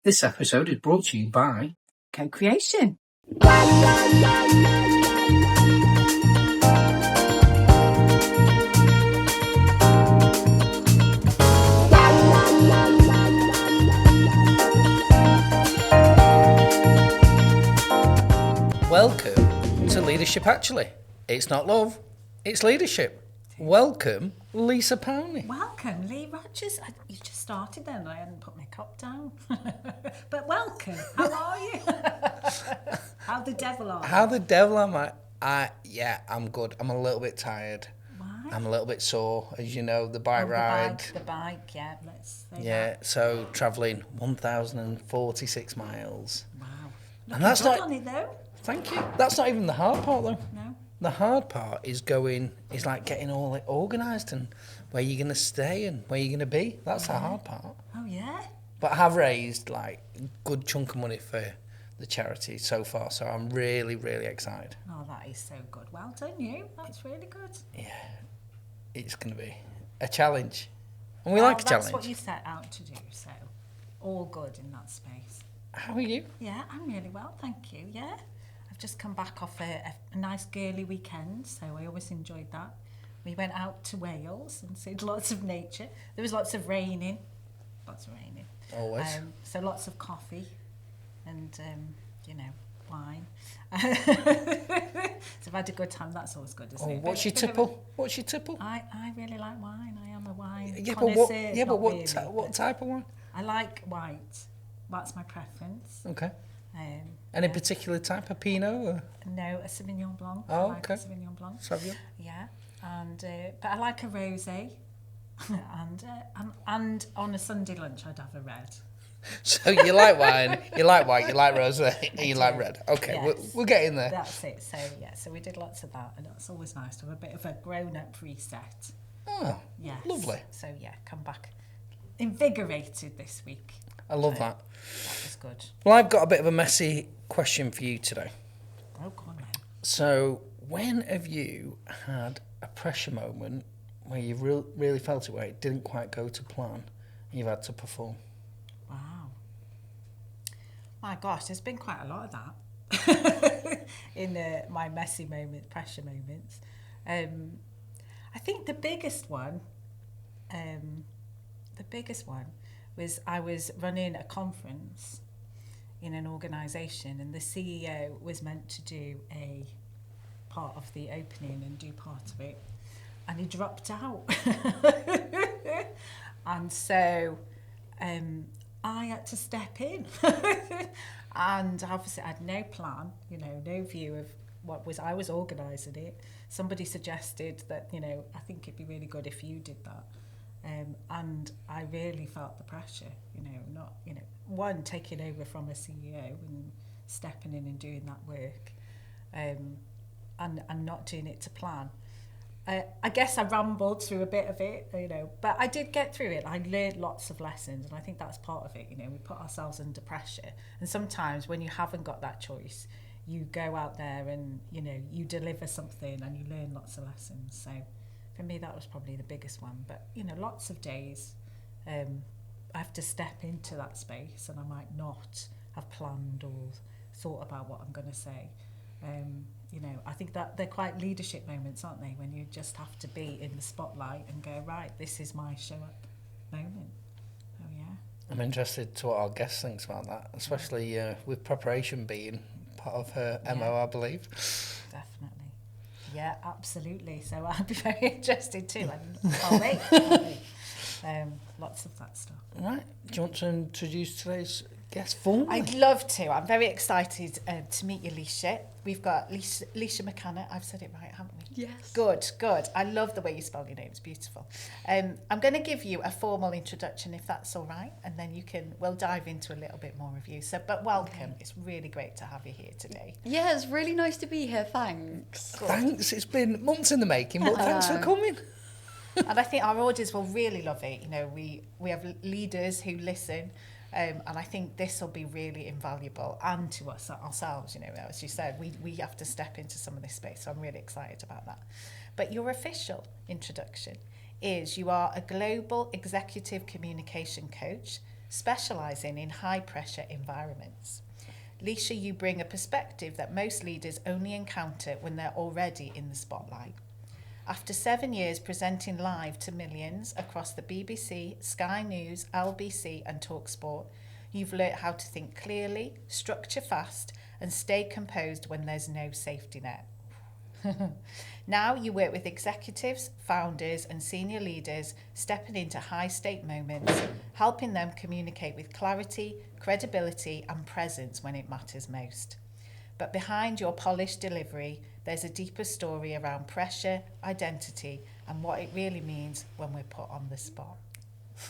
This episode is brought to you by Co-creation. Welcome to Leadership Actually. It's not love, it's leadership. Welcome, Lisa Powney. Welcome, Lee Rogers. You just started then, I hadn't put my cup down. But welcome, how are you? How the devil are you? How the devil am I? Yeah, I'm good. I'm a little bit tired. Why? I'm a little bit sore, as you know, the bike ride. The bike, yeah. Let's say Yeah, that. so travelling 1,046 miles. Wow. And that's Looking not... good on it though. Thank you. That's not even the hard part though. No. The hard part is like getting all like organised and where you're going to stay and where you're going to be. That's the hard part. Oh yeah? But I have raised like a good chunk of money for the charity so far, so I'm really, really excited. Oh, that is so good. Well done you. That's really good. Yeah, it's going to be a challenge. And we like a challenge. That's what you set out to do, so all good in that space. How are you? Yeah, I'm really well, thank you, yeah. I've just come back off a nice girly weekend, so I always enjoyed that. We went out to Wales and seen lots of nature. There was lots of raining. Always. So lots of coffee and, wine. So I've had a good time. That's always good, isn't it? What's your tipple? What's your tipple? I really like wine. I am a wine connoisseur. connoisseur, What type of wine? I like white. That's my preference. Okay. Any particular type of Pinot? Or? No, a Sauvignon Blanc. Oh, I like okay. a Sauvignon Blanc. Sauvignon. Yeah, and but I like a rosé, and on a Sunday lunch I'd have a red. So you like wine, you like white, you like rosé, and you like red. Okay, Yes. we'll get in there. That's it. So yeah, so we did lots of that, and it's always nice to have a bit of a grown-up reset. Oh, Yes. lovely. So yeah, come back invigorated this week. I love that. That was good. Well, I've got a bit of a messy question for you today. Oh, come on then. So, when have you had a pressure moment where you really felt it, where it didn't quite go to plan, and you've had to perform? Wow. My gosh, there's been quite a lot of that in my messy moment, pressure moments. I think the biggest one was I was running a conference in an organisation, and the CEO was meant to do a part of the opening and do part of it, and he dropped out. And so I had to step in. And obviously I had no plan, no view of I was organising it. Somebody suggested that, I think it'd be really good if you did that. And I really felt the pressure, not, one, taking over from a CEO and stepping in and doing that work, and not doing it to plan. I guess I rambled through a bit of it, but I did get through it. I learned lots of lessons, and I think that's part of it. We put ourselves under pressure, and sometimes when you haven't got that choice, you go out there and, you deliver something and you learn lots of lessons. So for me, that was probably the biggest one. But, lots of days I have to step into that space, and I might not have planned or thought about what I'm going to say. I think that they're quite leadership moments, aren't they? When you just have to be in the spotlight and go, right, this is my show up moment. Oh, yeah. I'm interested to what our guest thinks about that, especially with preparation being part of her MO, I believe. Definitely. Yeah, absolutely. So I'd be very interested too. I'll wait. Lots of that stuff. Right. Do you want to introduce today's guest formally? I'd love to. I'm very excited to meet you, Laoishe. We've got Laoishe MacCana. I've said it right, haven't we? Yes. Good. I love the way you spell your name. It's beautiful. I'm going to give you a formal introduction, if that's all right, and then we'll dive into a little bit more of you. So, but welcome. Okay. It's really great to have you here today. Yeah, it's really nice to be here. Thanks. Good. Thanks. It's been months in the making, but thanks for coming. And I think our audience will really love it. We have leaders who listen. And I think this will be really invaluable, and to us ourselves, as you said, we have to step into some of this space. So I'm really excited about that. But your official introduction is you are a global executive communication coach, specialising in high-pressure environments. Laoishe, you bring a perspective that most leaders only encounter when they're already in the spotlight. After 7 years presenting live to millions across the BBC, Sky News, LBC and TalkSport, you've learnt how to think clearly, structure fast and stay composed when there's no safety net. Now you work with executives, founders and senior leaders stepping into high-stake moments, helping them communicate with clarity, credibility and presence when it matters most. But behind your polished delivery, there's a deeper story around pressure, identity and what it really means when we're put on the spot.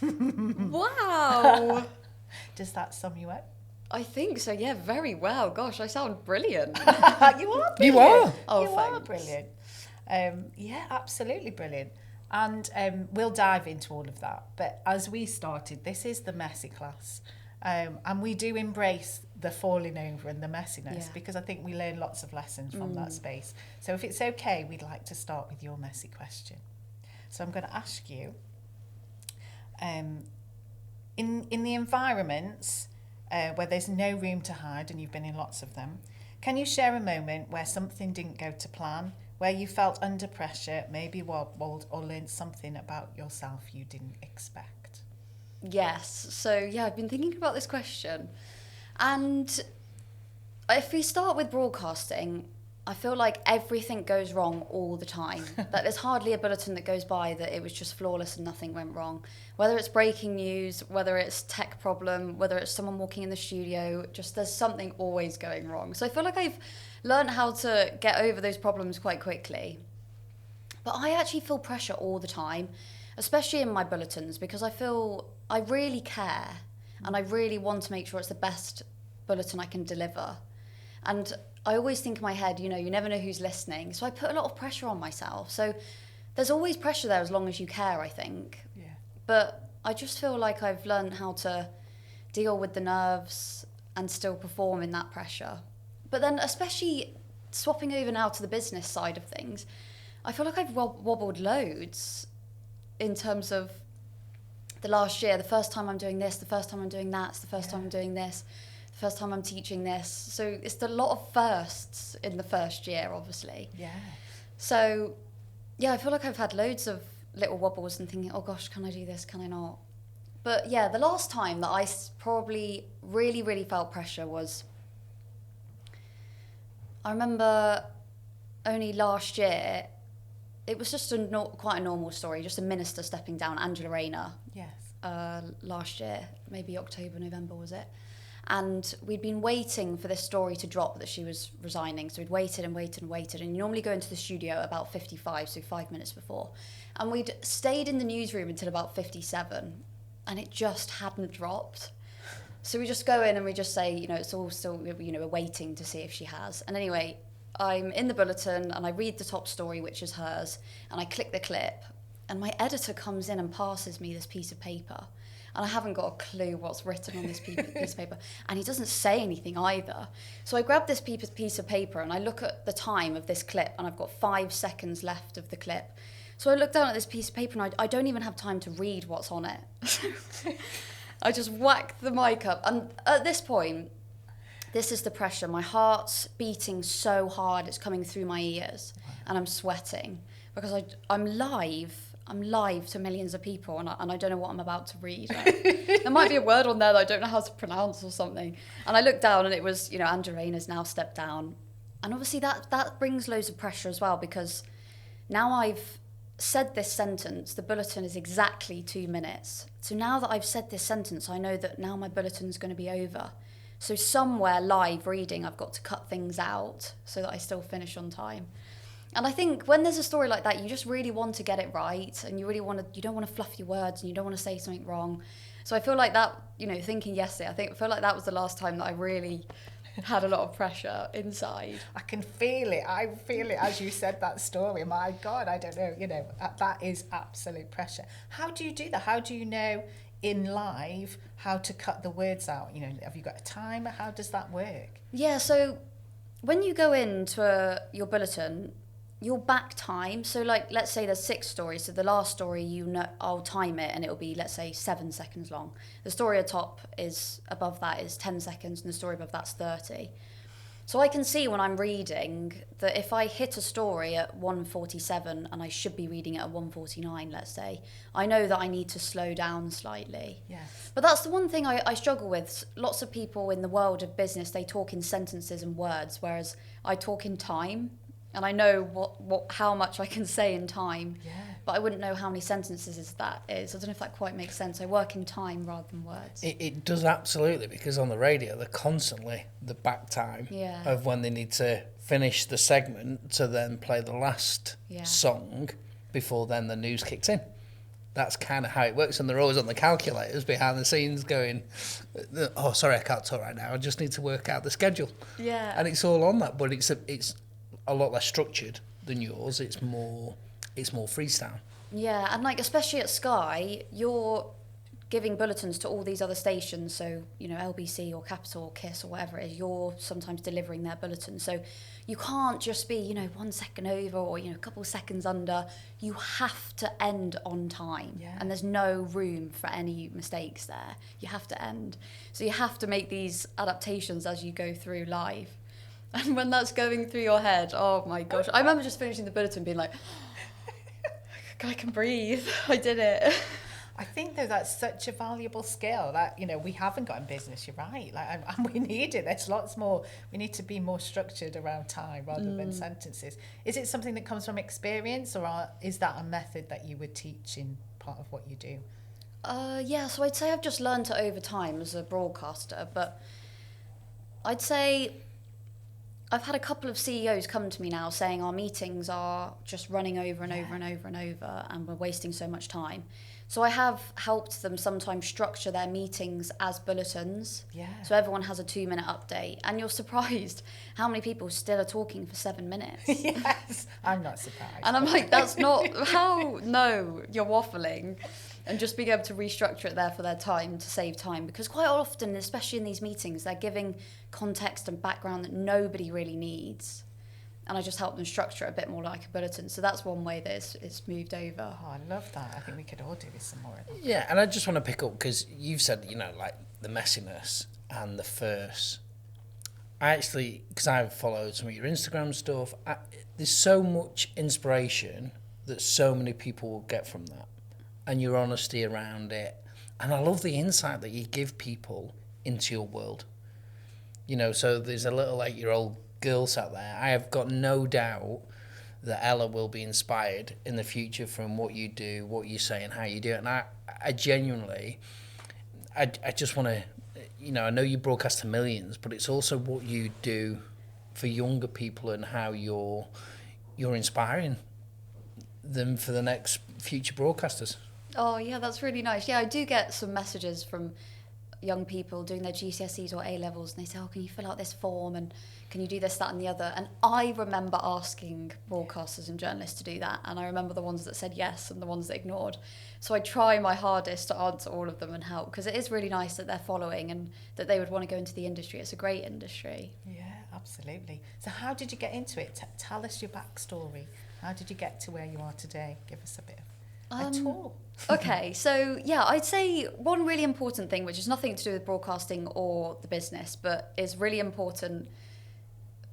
Wow. Does that sum you up? I think so, yeah, very well. Gosh, I sound brilliant. You are brilliant. You are. Oh, you are thanks. brilliant. Yeah, absolutely brilliant. And we'll dive into all of that. But as we started, this is the messy class. And we do embrace the falling over and the messiness Yeah. because I think we learn lots of lessons from that space. So if it's okay, we'd like to start with your messy question. So I'm going to ask you, in the environments where there's no room to hide, and you've been in lots of them, can you share a moment where something didn't go to plan, where you felt under pressure, maybe wobbled, or learned something about yourself you didn't expect? Yes. So, yeah, I've been thinking about this question. And if we start with broadcasting, I feel like everything goes wrong all the time. That there's hardly a bulletin that goes by that it was just flawless and nothing went wrong. Whether it's breaking news, whether it's tech problem, whether it's someone walking in the studio, just there's something always going wrong. So I feel like I've learned how to get over those problems quite quickly. But I actually feel pressure all the time, especially in my bulletins, because I feel I really care and I really want to make sure it's the best bulletin I can deliver. And I always think in my head, you never know who's listening. So I put a lot of pressure on myself. So there's always pressure there as long as you care, I think. Yeah. But I just feel like I've learned how to deal with the nerves and still perform in that pressure. But then especially swapping over now to the business side of things, I feel like I've wobbled loads in terms of the last year. The first time I'm doing this, the first time I'm doing that, it's the first time I'm doing this, the first time I'm teaching this. So it's a lot of firsts in the first year, obviously. Yeah. So, yeah, I feel like I've had loads of little wobbles and thinking, oh gosh, can I do this? Can I not? But yeah, the last time that I probably really, really felt pressure was, I remember only last year, it was just quite a normal story, just a minister stepping down, Angela Rayner, Yes. last year, maybe October, November was it? And we'd been waiting for this story to drop that she was resigning. So we'd waited and waited and waited. And you normally go into the studio about 55, so 5 minutes before. And we'd stayed in the newsroom until about 57. And it just hadn't dropped. So we just go in and we just say, it's all still, we're waiting to see if she has. And anyway, I'm in the bulletin and I read the top story, which is hers. And I click the clip. And my editor comes in and passes me this piece of paper. And I haven't got a clue what's written on this piece of paper. And he doesn't say anything either. So I grab this piece of paper and I look at the time of this clip and I've got 5 seconds left of the clip. So I look down at this piece of paper and I don't even have time to read what's on it. I just whack the mic up. And at this point, this is the pressure. My heart's beating so hard, it's coming through my ears. And I'm sweating because I'm live. I'm live to millions of people and I don't know what I'm about to read. There might be a word on there that I don't know how to pronounce or something. And I looked down and it was, Angela Rayner's now stepped down. And obviously that brings loads of pressure as well because now I've said this sentence, the bulletin is exactly 2 minutes. So now that I've said this sentence, I know that now my bulletin's going to be over. So somewhere live reading, I've got to cut things out so that I still finish on time. And I think when there's a story like that, you just really want to get it right and you don't want to fluff your words and you don't want to say something wrong. So I feel like that, thinking yesterday, I feel like that was the last time that I really had a lot of pressure inside. I can feel it. I feel it as you said that story. My God, I don't know, that is absolute pressure. How do you do that? How do you know in live how to cut the words out? Have you got a timer? How does that work? Yeah, so when you go into your bulletin, your back time, so like let's say there's 6 stories, so the last story, you know, I'll time it and it'll be, let's say, 7 seconds long. The story atop is above that is 10 seconds and the story above that's 30. So I can see when I'm reading that if I hit a story at 1:47 and I should be reading it at 1:49, let's say, I know that I need to slow down slightly. Yes. But that's the one thing I struggle with. Lots of people in the world of business, they talk in sentences and words, whereas I talk in time. And I know how much I can say in time, but I wouldn't know how many sentences that is. I don't know if that quite makes sense. I work in time rather than words. It does absolutely, because on the radio, they're constantly the back time of when they need to finish the segment to then play the last song before then the news kicks in. That's kind of how it works, and they're always on the calculators behind the scenes going, oh, sorry, I can't talk right now. I just need to work out the schedule. Yeah. And it's all on that, but it's a lot less structured than yours. It's more freestyle. Yeah, and like especially at Sky, you're giving bulletins to all these other stations. So, you know, LBC or Capital or KISS or whatever it is, you're sometimes delivering their bulletins. So you can't just be, you know, 1 second over or, you know, a couple of seconds under. You have to end on time. Yeah. And there's no room for any mistakes there. You have to end. So you have to make these adaptations as you go through live. And when that's going through your head, oh my gosh. I remember just finishing the bulletin being like, I can breathe. I did it. I think though that's such a valuable skill that, you know, we haven't got in business. You're right. Like, and we need it. There's lots more. We need to be more structured around time rather than sentences. Is it something that comes from experience, or is that a method that you would teach in part of what you do? Yeah, so I'd say I've just learned it over time as a broadcaster, but I'd say I've had a couple of CEOs come to me now saying our meetings are just running over and over and over and over, and we're wasting so much time. So I have helped them sometimes structure their meetings as bulletins. Yeah. So everyone has a 2-minute update, and you're surprised how many people still are talking for 7 minutes. Yes, I'm not surprised. And I'm like, that's not how. No, you're waffling. And just being able to restructure it there for their time to save time, because quite often, especially in these meetings, they're giving context and background that nobody really needs, and I just help them structure it a bit more like a bulletin. So that's one way that it's moved over. Oh, I love that. I think we could all do with some more of that. Yeah, and I just want to pick up, because you've said, you know, like the messiness and the first. I actually, because I've followed some of your Instagram stuff, there's so much inspiration that so many people will get from that, and your honesty around it. And I love the insight that you give people into your world. You know, so there's a little 8-year-old girl sat there. I have got no doubt that Ella will be inspired in the future from what you do, what you say, and how you do it. And I genuinely, I just want to, you know, I know you broadcast to millions, but it's also what you do for younger people and how you're inspiring them for the next future broadcasters. Oh, yeah, that's really nice. Yeah, I do get some messages from young people doing their GCSEs or A-levels, and they say, oh, can you fill out this form, and can you do this, that and the other? And I remember asking broadcasters and journalists to do that, and I remember the ones that said yes and the ones that ignored. So I try my hardest to answer all of them and help, because it is really nice that they're following and that they would want to go into the industry. It's a great industry. Yeah, absolutely. So how did you get into it? Tell us your backstory. How did you get to where you are today? Give us a bit of a tour. Okay, so yeah, I'd say one really important thing, which has nothing to do with broadcasting or the business, but is really important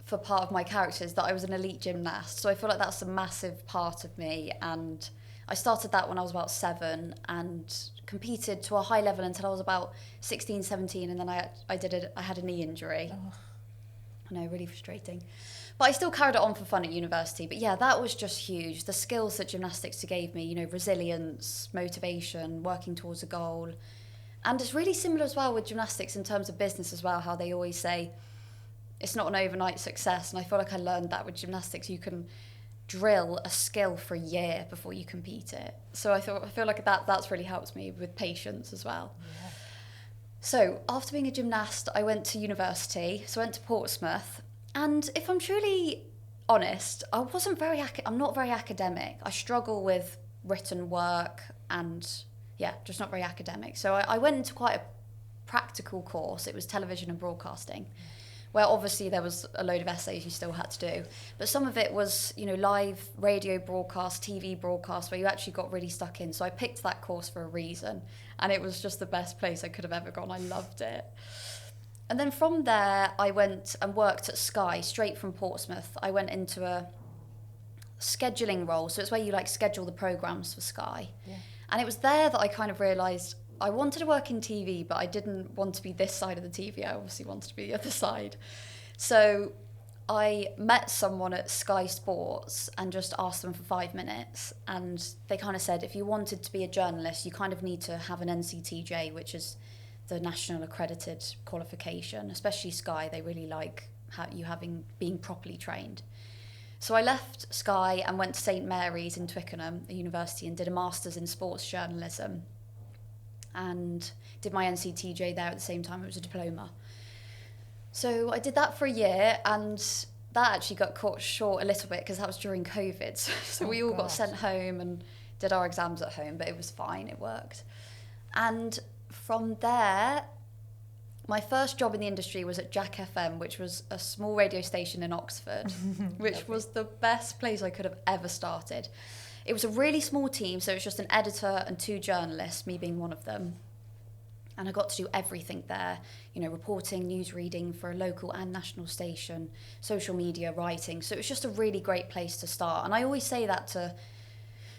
for part of my character, is that I was an elite gymnast. So I feel like that's a massive part of me, and I started that when I was about 7 and competed to a high level until I was about 16, 17, and then I had a knee injury. Oh. I know, really frustrating. But I still carried it on for fun at university. But yeah, that was just huge. The skills that gymnastics gave me, you know, resilience, motivation, working towards a goal. And it's really similar as well with gymnastics in terms of business as well, how they always say it's not an overnight success. And I feel like I learned that with gymnastics. You can drill a skill for a year before you compete it. So I feel like that's really helped me with patience as well. Yeah. So after being a gymnast, I went to university. So I went to Portsmouth. And if I'm truly honest, I'm not very academic. I struggle with written work and, yeah, just not very academic. So I went into quite a practical course. It was television and broadcasting. where obviously there was a load of essays you still had to do, but some of it was, you know, live radio broadcast, TV broadcast, where you actually got really stuck in. So I picked that course for a reason, and it was just the best place I could have ever gone. I loved it. And then from there, I went and worked at Sky, straight from Portsmouth. I went into a scheduling role, so it's where you like schedule the programmes for Sky. Yeah. And it was there that I kind of realised I wanted to work in TV, but I didn't want to be this side of the TV. I obviously wanted to be the other side. So I met someone at Sky Sports and just asked them for 5 minutes. And they kind of said, if you wanted to be a journalist, you kind of need to have an NCTJ, which is the national accredited qualification. Especially Sky, they really like being properly trained. So I left Sky and went to St Mary's in Twickenham, a university, and did a master's in sports journalism. And did my NCTJ there at the same time. It was a diploma. So I did that for a year, and that actually got cut short a little bit because that was during COVID. So we all got sent home and did our exams at home, but it was fine, it worked. And from there, my first job in the industry was at Jack FM, which was a small radio station in Oxford, which was the best place I could have ever started. It was a really small team, so it was just an editor and 2 journalists, me being one of them. And I got to do everything there, you know, reporting, news reading for a local and national station, social media, writing. So it was just a really great place to start. And I always say that to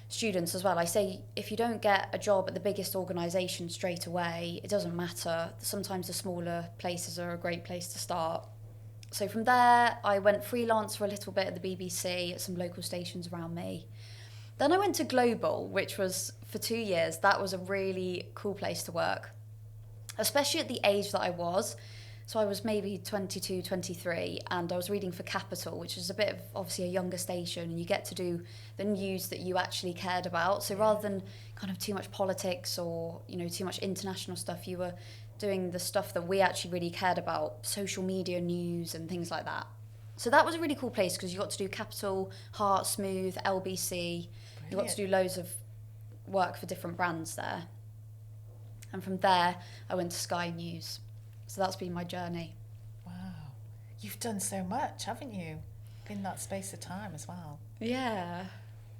students as well. I say, if you don't get a job at the biggest organisation straight away, it doesn't matter. Sometimes the smaller places are a great place to start. So from there, I went freelance for a little bit at the BBC, at some local stations around me. Then I went to Global, which was for 2 years. That was a really cool place to work, especially at the age that I was. So I was maybe 22, 23, and I was reading for Capital, which is a bit of obviously a younger station, and you get to do the news that you actually cared about. So rather than kind of too much politics or, you know, too much international stuff, you were doing the stuff that we actually really cared about, social media news and things like that. So that was a really cool place because you got to do Capital, Heart, Smooth, LBC. You got to do loads of work for different brands there. And from there, I went to Sky News. So that's been my journey. Wow. You've done so much, haven't you? In that space of time as well. Yeah.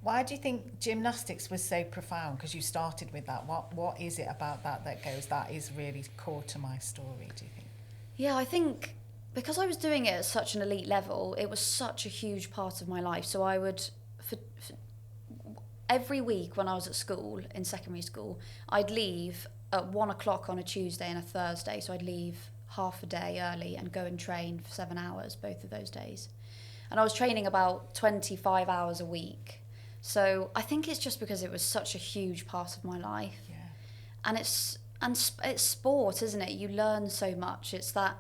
Why do you think gymnastics was so profound? Because you started with that. What is it about that goes, that is really core to my story, do you think? Yeah, I think because I was doing it at such an elite level, it was such a huge part of my life. So I would, for every week when I was at school, in secondary school, I'd leave at 1 o'clock on a Tuesday and a Thursday. So I'd leave half a day early and go and train for 7 hours both of those days. And I was training about 25 hours a week. So I think it's just because it was such a huge part of my life. Yeah. And it's sport, isn't it? You learn so much. It's that,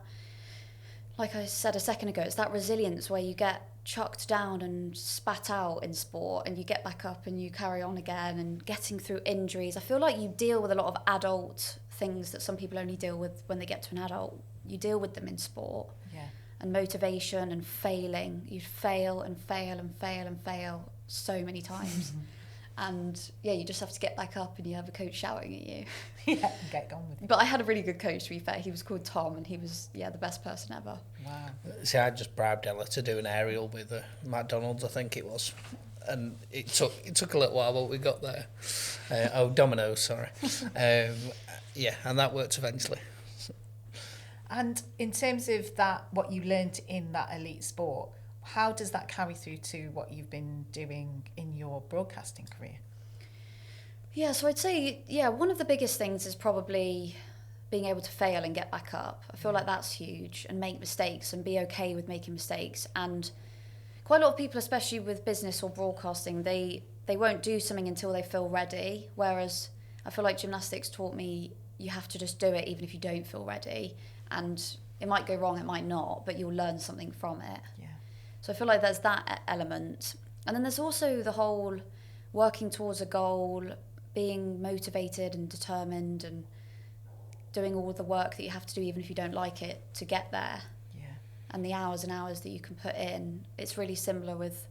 like I said a second ago, it's that resilience where you get chucked down and spat out in sport and you get back up and you carry on again, and getting through injuries. I feel like you deal with a lot of adult things that some people only deal with when they get to an adult. You deal with them in sport. Yeah. And motivation and failing. You fail and fail and fail and fail so many times. And yeah, you just have to get back up and you have a coach shouting at you. Yeah, and get on with it. But I had a really good coach, to be fair. He was called Tom, and he was, the best person ever. Wow. See, I just bribed Ella to do an aerial with McDonald's, I think it was. And it took a little while, but we got there. Domino's, sorry. Yeah, and that worked eventually. And in terms of that, what you learned in that elite sport, how does that carry through to what you've been doing in your broadcasting career? Yeah, so I'd say, one of the biggest things is probably being able to fail and get back up. I feel like that's huge, and make mistakes and be okay with making mistakes. And quite a lot of people, especially with business or broadcasting, they won't do something until they feel ready. Whereas I feel like gymnastics taught me you have to just do it even if you don't feel ready. And it might go wrong, it might not, but you'll learn something from it. Yeah. So I feel like there's that element. And then there's also the whole working towards a goal, being motivated and determined, and doing all the work that you have to do even if you don't like it to get there. Yeah. And the hours and hours that you can put in. It's really similar with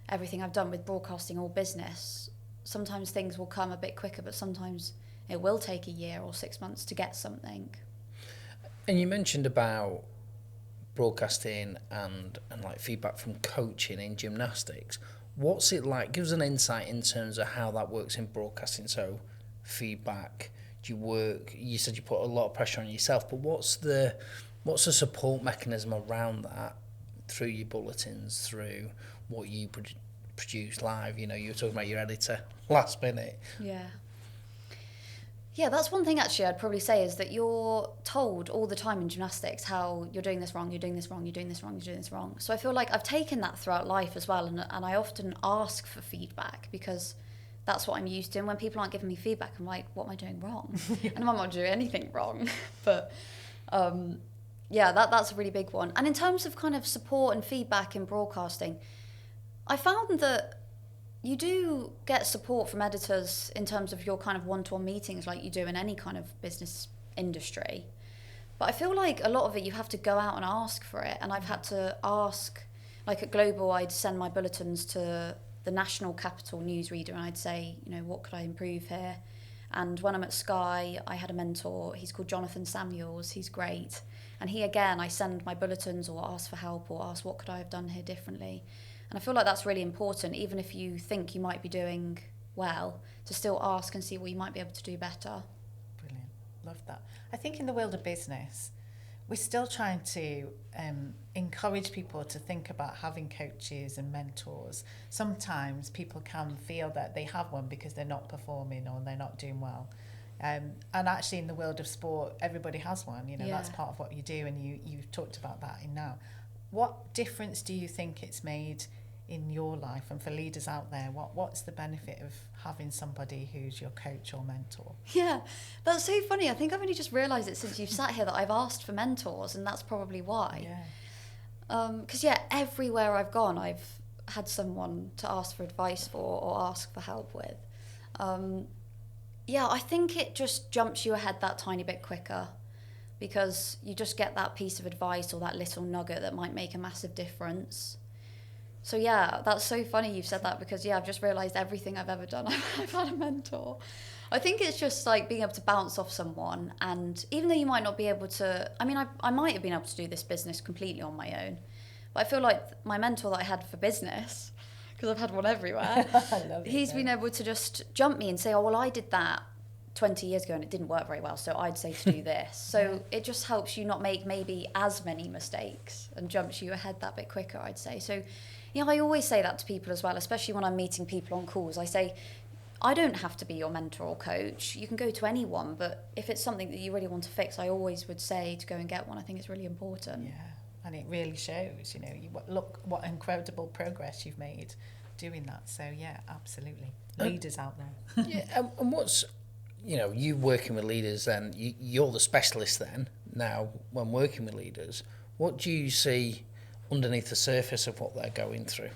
everything I've done with broadcasting or business. Sometimes things will come a bit quicker, but sometimes it will take a year or 6 months to get something. And you mentioned about broadcasting and like feedback from coaching in gymnastics. What's it like? Give us an insight in terms of how that works in broadcasting. So feedback, do you work, you said you put a lot of pressure on yourself, but what's the support mechanism around that through your bulletins, through what you produce live? You know, you were talking about your editor last minute. Yeah, that's one thing actually I'd probably say is that you're told all the time in gymnastics how you're doing this wrong, you're doing this wrong, you're doing this wrong, you're doing this wrong. So I feel like I've taken that throughout life as well, and I often ask for feedback because that's what I'm used to. And when people aren't giving me feedback, I'm like, what am I doing wrong? And I might not do anything wrong. But yeah, that's a really big one. And in terms of kind of support and feedback in broadcasting, I found that you do get support from editors in terms of your kind of one-to-one meetings like you do in any kind of business industry. But I feel like a lot of it you have to go out and ask for it. And I've had to ask, like at Global, I'd send my bulletins to the national capital newsreader and I'd say, you know, what could I improve here? And when I'm at Sky, I had a mentor, he's called Jonathan Samuels, he's great. And he, again, I send my bulletins or ask for help or ask what could I have done here differently. And I feel like that's really important, even if you think you might be doing well, to still ask and see what you might be able to do better. Brilliant. Love that. I think in the world of business, we're still trying to encourage people to think about having coaches and mentors. Sometimes people can feel that they have one because they're not performing or they're not doing well. And actually in the world of sport, everybody has one. You know, that's part of what you do, and you've talked about that in now. What difference do you think it's made in your life, and for leaders out there, what's the benefit of having somebody who's your coach or mentor? Yeah, that's so funny. I think I've only just realised it since you've sat here that I've asked for mentors, and that's probably why. Because everywhere I've gone, I've had someone to ask for advice for or ask for help with. I think it just jumps you ahead that tiny bit quicker, because you just get that piece of advice or that little nugget that might make a massive difference. So yeah, that's so funny you've said that, because I've just realised everything I've ever done, I've had a mentor. I think it's just like being able to bounce off someone, and even though you might not be able to, I mean, I might have been able to do this business completely on my own, but I feel like my mentor that I had for business, because I've had one everywhere, he's been able to just jump me and say, oh, well, I did that 20 years ago and it didn't work very well, so I'd say to do this. So it just helps you not make maybe as many mistakes and jumps you ahead that bit quicker, I'd say. So I always say that to people as well, especially when I'm meeting people on calls. I say, I don't have to be your mentor or coach. You can go to anyone, but if it's something that you really want to fix, I always would say to go and get one. I think it's really important. Yeah, and it really shows, you know, look what incredible progress you've made doing that. So yeah, absolutely. Leaders out there. And what's, you know, you working with leaders, then you're the specialist then now when working with leaders. What do you see underneath the surface of what they're going through?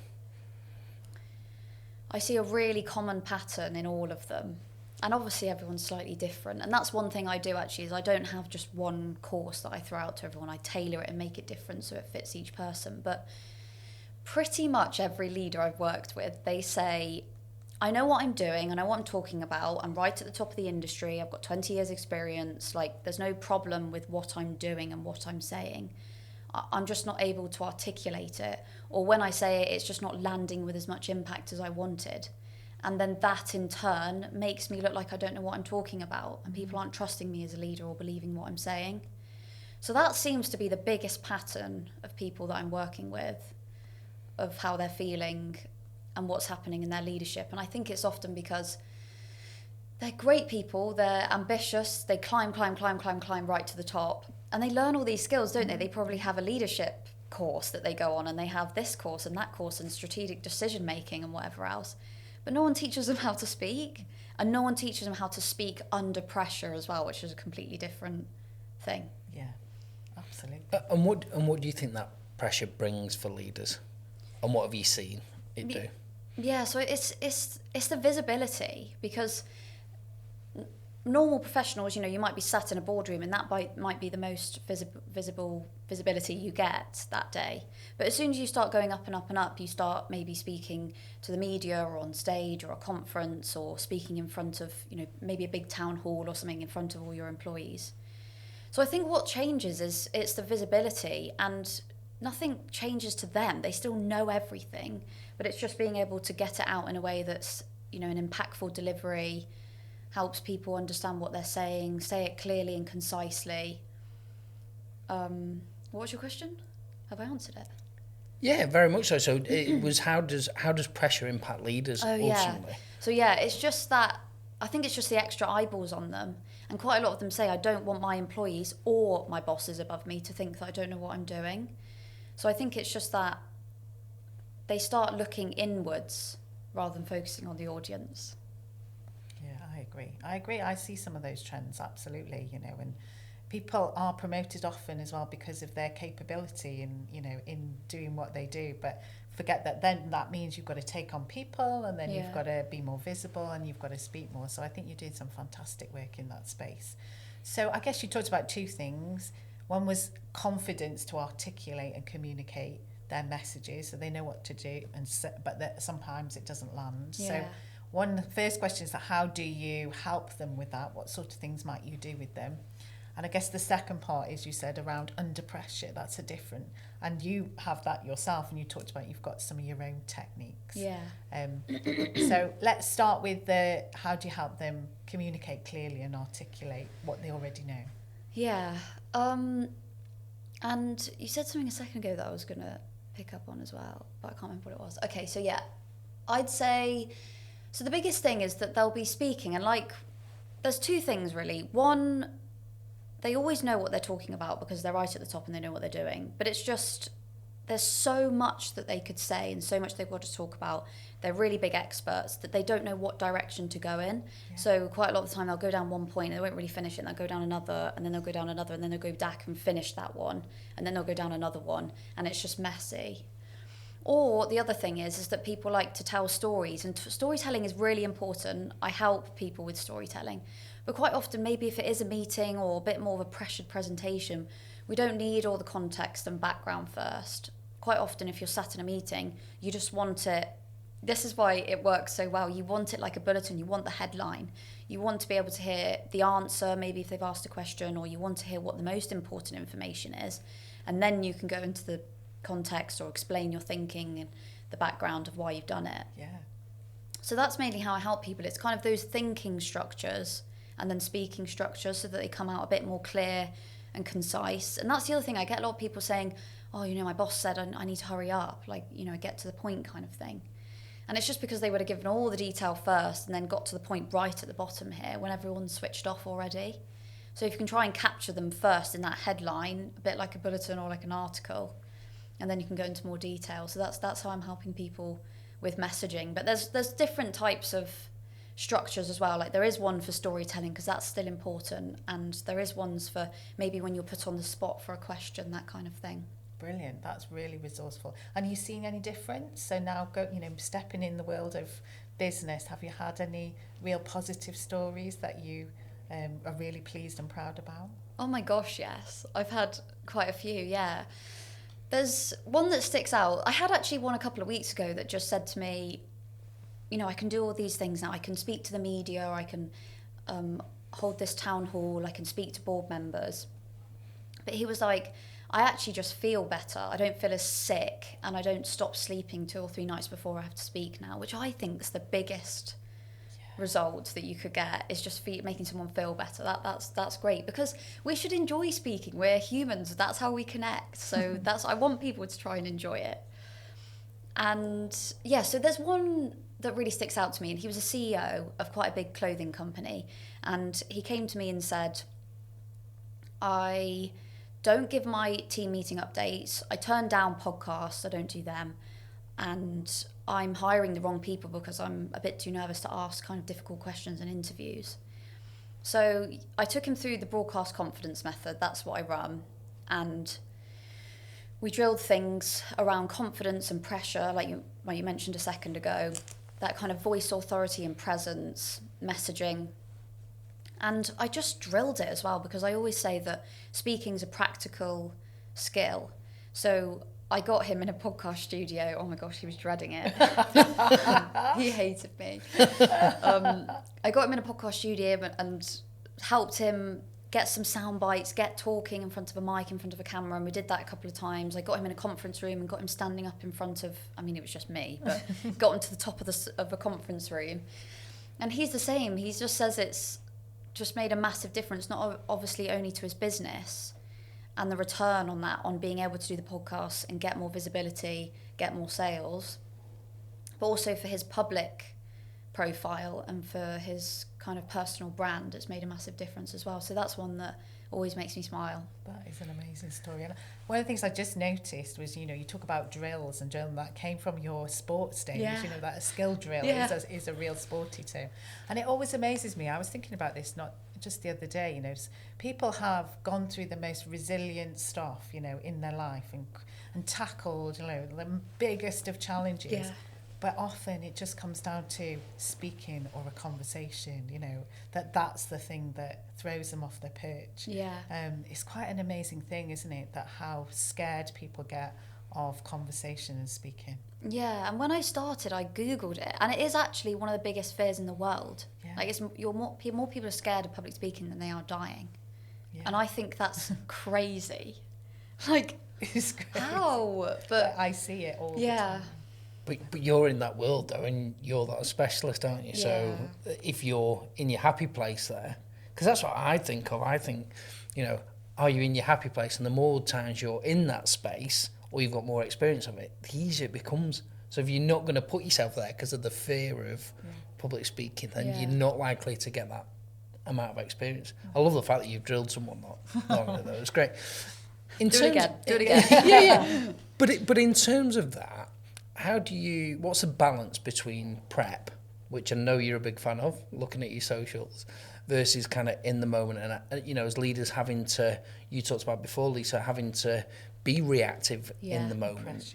I see a really common pattern in all of them, and obviously everyone's slightly different, and that's one thing I do actually, is I don't have just one course that I throw out to everyone. I tailor it and make it different so it fits each person. But pretty much every leader I've worked with, they say, I know what I'm doing, I know what I'm talking about, I'm right at the top of the industry, I've got 20 years experience, like there's no problem with what I'm doing and what I'm saying. I'm just not able to articulate it, or when I say it, it's just not landing with as much impact as I wanted. And then that in turn makes me look like I don't know what I'm talking about, and people aren't trusting me as a leader or believing what I'm saying. So that seems to be the biggest pattern of people that I'm working with, of how they're feeling and what's happening in their leadership. And I think it's often because they're great people, they're ambitious, they climb right to the top, and they learn all these skills, don't they? They probably have a leadership course that they go on, and they have this course and that course and strategic decision making and whatever else. But no one teaches them how to speak, and no one teaches them how to speak under pressure as well, which is a completely different thing. Yeah, absolutely. And what do you think that pressure brings for leaders? And what have you seen it do? Yeah, so it's the visibility, because normal professionals, you know, you might be sat in a boardroom and that might be the most visibility you get that day. But as soon as you start going up and up and up, you start maybe speaking to the media or on stage or a conference, or speaking in front of, you know, maybe a big town hall or something in front of all your employees. So I think what changes is it's the visibility, and nothing changes to them. They still know everything, but it's just being able to get it out in a way that's, you know, an impactful delivery, helps people understand what they're saying, say it clearly and concisely. What was your question? Have I answered it? Yeah, very much so. So it was how does pressure impact leaders ultimately? Yeah. So yeah, it's just that, I think it's just the extra eyeballs on them. And quite a lot of them say, I don't want my employees or my bosses above me to think that I don't know what I'm doing. So I think it's just that they start looking inwards rather than focusing on the audience. Yeah, I agree. I see some of those trends, absolutely, you know, and people are promoted often as well because of their capability in, you know, in doing what they do, but forget that then that means you've got to take on people, and then you've got to be more visible, and you've got to speak more. So I think you did some fantastic work in that space. So I guess you talked about two things. One was confidence to articulate and communicate their messages so they know what to do, but that sometimes it doesn't land. So the first question is that how do you help them with that? What sort of things might you do with them? And I guess the second part is, you said, around under pressure. That's a different, and you have that yourself, and you talked about you've got some of your own techniques. Yeah. So let's start with the how do you help them communicate clearly and articulate what they already know? Yeah. And you said something a second ago that I was going to pick up on as well, but I can't remember what it was. Okay, so yeah, I'd say, so the biggest thing is that they'll be speaking, and like, there's two things really. One, they always know what they're talking about because they're right at the top and they know what they're doing. But it's just, there's so much that they could say and so much they've got to talk about. They're really big experts that they don't know what direction to go in. Yeah. So quite a lot of the time they'll go down one point and they won't really finish it, and they'll go down another, and then they'll go down another, and then they'll go back and finish that one, and then they'll go down another one, and it's just messy. Or the other thing is that people like to tell stories, and storytelling is really important. I help people with storytelling. But quite often, maybe if it is a meeting or a bit more of a pressured presentation, we don't need all the context and background first. Quite often, if you're sat in a meeting, you just want it. This is why it works so well. You want it like a bulletin. You want the headline. You want to be able to hear the answer, maybe if they've asked a question, or you want to hear what the most important information is. And then you can go into the context or explain your thinking and the background of why you've done it. Yeah. So that's mainly how I help people. It's kind of those thinking structures and then speaking structures so that they come out a bit more clear and concise. And that's the other thing. I get a lot of people saying, oh, you know, my boss said I need to hurry up, like, you know, get to the point kind of thing. And it's just because they would have given all the detail first and then got to the point right at the bottom here when everyone's switched off already. So if you can try and capture them first in that headline, a bit like a bulletin or like an article, and then you can go into more detail. So that's how I'm helping people with messaging. But there's different types of structures as well. Like there is one for storytelling because that's still important, and there is ones for maybe when you're put on the spot for a question, that kind of thing. Brilliant. That's really resourceful. And you seen any difference? So now stepping in the world of business, have you had any real positive stories that you are really pleased and proud about? Oh my gosh, yes. I've had quite a few, yeah. There's one that sticks out. I had actually one a couple of weeks ago that just said to me, you know, I can do all these things now. I can speak to the media, I can hold this town hall, I can speak to board members. But he was like, I actually just feel better. I don't feel as sick, and I don't stop sleeping 2 or 3 nights before I have to speak now, which I think is the biggest result that you could get, is just making someone feel better. That's great, because we should enjoy speaking. We're humans. That's how we connect. So I want people to try and enjoy it. And yeah, so there's one that really sticks out to me, and he was a CEO of quite a big clothing company, and he came to me and said, I don't give my team meeting updates, I turn down podcasts, I don't do them, and I'm hiring the wrong people because I'm a bit too nervous to ask kind of difficult questions in interviews. So I took him through the broadcast confidence method. That's what I run, and we drilled things around confidence and pressure, like you mentioned a second ago, that kind of voice authority and presence, messaging. And I just drilled it as well, because I always say that speaking is a practical skill. So I got him in a podcast studio. Oh my gosh, he was dreading it. He hated me. I got him in a podcast studio and helped him get some sound bites, get talking in front of a mic, in front of a camera, and we did that a couple of times. I got him in a conference room and got him standing up in front of, I mean, it was just me, but got him to the top of a conference room. And he's the same. He just says it's just made a massive difference, not obviously only to his business and the return on that, on being able to do the podcast and get more visibility, get more sales, but also for his public profile and for his kind of personal brand. It's made a massive difference as well. So that's one that always makes me smile. That is an amazing story. And one of the things I just noticed was, you know, you talk about drills, and Jill, that came from your sports days. Yeah. You know, that a skill drill is a real sporty term. And it always amazes me. I was thinking about this not just the other day, you know, people have gone through the most resilient stuff, you know, in their life and tackled, you know, the biggest of challenges. Yeah. But often it just comes down to speaking or a conversation, you know, that's the thing that throws them off their perch. Yeah. It's quite an amazing thing, isn't it, that how scared people get of conversation and speaking. Yeah, and when I started, I Googled it, and it is actually one of the biggest fears in the world. Yeah. Like, more people are scared of public speaking than they are dying. Yeah. And I think that's crazy. Like, It's crazy. how? But I see it all the yeah. time. But you're in that world though, and you're that specialist, aren't you? So if you're in your happy place there, because that's what I think of. I think, you know, are you in your happy place? And the more times you're in that space, or you've got more experience of it, the easier it becomes. So if you're not going to put yourself there because of the fear of public speaking, then you're not likely to get that amount of experience. I love the fact that you've drilled someone not long ago. It's great. Do it again. Yeah. But in terms of that, what's the balance between prep, which I know you're a big fan of, looking at your socials, versus kind of in the moment, and you know, as leaders having to, you talked about before, Lisa, having to be reactive in the moment.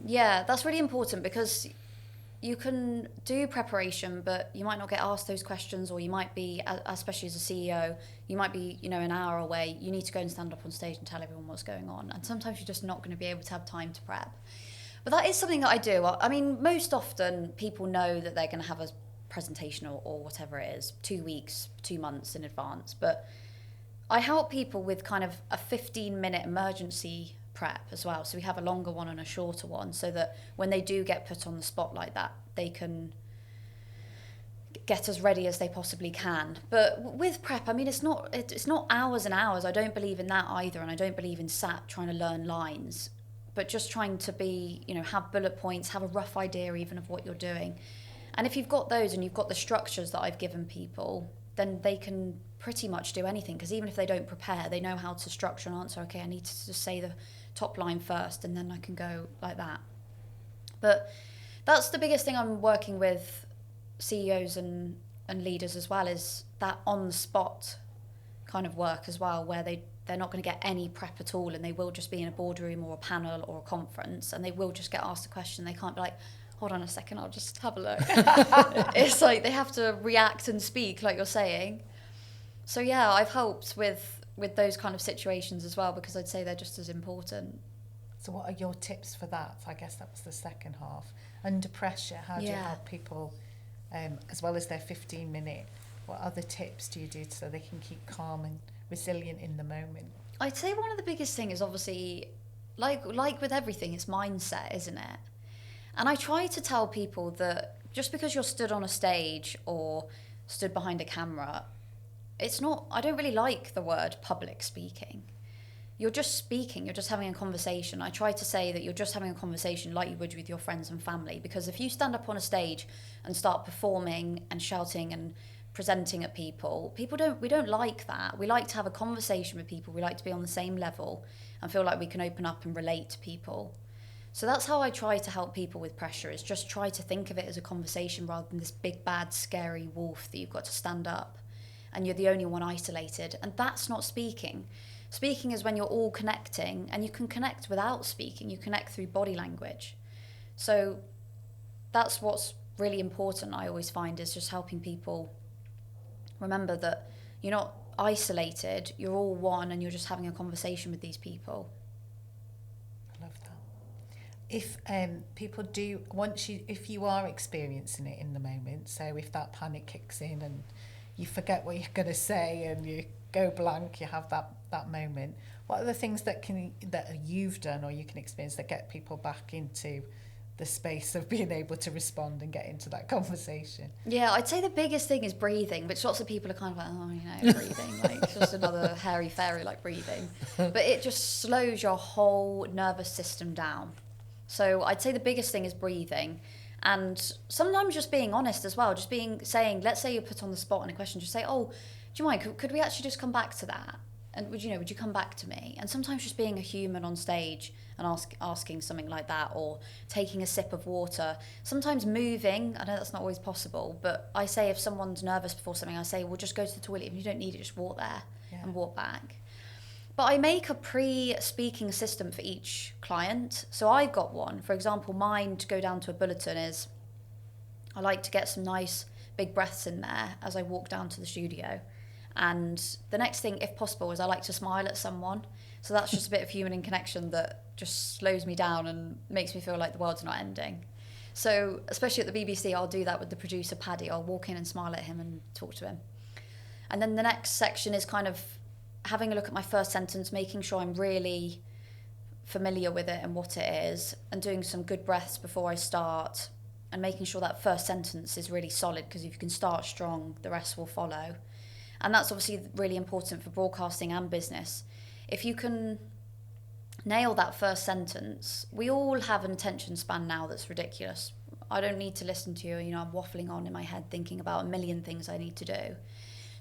Yeah, that's really important, because you can do preparation, but you might not get asked those questions, or you might be, especially as a CEO, you might be, you know, an hour away. You need to go and stand up on stage and tell everyone what's going on, and sometimes you're just not going to be able to have time to prep. But that is something that I do. I mean, most often people know that they're going to have a presentation or whatever it is, 2 weeks, 2 months in advance. But I help people with kind of a 15-minute emergency prep as well. So we have a longer one and a shorter one, so that when they do get put on the spot like that, they can get as ready as they possibly can. But with prep, I mean, it's not hours and hours. I don't believe in that either, and I don't believe in sat trying to learn lines, but just trying to be, you know, have bullet points, have a rough idea even of what you're doing. And if you've got those and you've got the structures that I've given people, then they can pretty much do anything, because even if they don't prepare, they know how to structure an answer. Okay, I need to just say the top line first, and then I can go like that. But that's the biggest thing I'm working with CEOs and leaders as well, is that on-the-spot kind of work as well, where they're not going to get any prep at all, and they will just be in a boardroom or a panel or a conference, and they will just get asked a question. They can't be like, hold on a second, I'll just have a look. It's like they have to react and speak, like you're saying. So yeah, I've helped with those kind of situations as well, because I'd say they're just as important. So what are your tips for that? I guess that was the second half. Under pressure, how do you help people, as well as their 15-minute, what other tips do you do so they can keep calm and resilient in the moment? I'd say one of the biggest things is obviously, like with everything, it's mindset, isn't it? And I try to tell people that just because you're stood on a stage or stood behind a camera, it's not, I don't really like the word public speaking. You're just speaking, you're just having a conversation. I try to say that you're just having a conversation like you would with your friends and family, because if you stand up on a stage and start performing and shouting and presenting at people, we don't like that. We like to have a conversation with people. We like to be on the same level and feel like we can open up and relate to people. So that's how I try to help people with pressure, is just try to think of it as a conversation rather than this big, bad, scary wolf that you've got to stand up and you're the only one isolated. And that's not speaking. Speaking is when you're all connecting, and you can connect without speaking. You connect through body language. So that's what's really important, I always find, is just helping people remember that you're not isolated, you're all one, and you're just having a conversation with these people. I love that. If people do, if you are experiencing it in the moment, so if that panic kicks in and you forget what you're going to say and you go blank, you have that moment. What are the things that you've done or you can experience that get people back into the space of being able to respond and get into that conversation? Yeah, I'd say the biggest thing is breathing, which lots of people are kind of like, oh, you know, breathing, like it's just another hairy fairy like breathing. But it just slows your whole nervous system down. So I'd say the biggest thing is breathing. And sometimes just being honest as well, just saying, let's say you're put on the spot in a question, just say, oh, do you mind, could we actually just come back to that? And would you come back to me? And sometimes just being a human on stage and asking something like that, or taking a sip of water. Sometimes moving, I know that's not always possible, but I say if someone's nervous before something, I say, well, just go to the toilet. If you don't need it, just walk there and walk back. But I make a pre-speaking system for each client. So I've got one. For example, mine to go down to a bulletin is, I like to get some nice big breaths in there as I walk down to the studio. And the next thing, if possible, is I like to smile at someone. So that's just a bit of human connection that just slows me down and makes me feel like the world's not ending. So especially at the BBC, I'll do that with the producer, Paddy. I'll walk in and smile at him and talk to him. And then the next section is kind of having a look at my first sentence, making sure I'm really familiar with it and what it is, and doing some good breaths before I start, and making sure that first sentence is really solid, because if you can start strong, the rest will follow. And that's obviously really important for broadcasting and business. If you can nail that first sentence, we all have an attention span now that's ridiculous. I don't need to listen to you, I'm waffling on in my head thinking about a million things I need to do.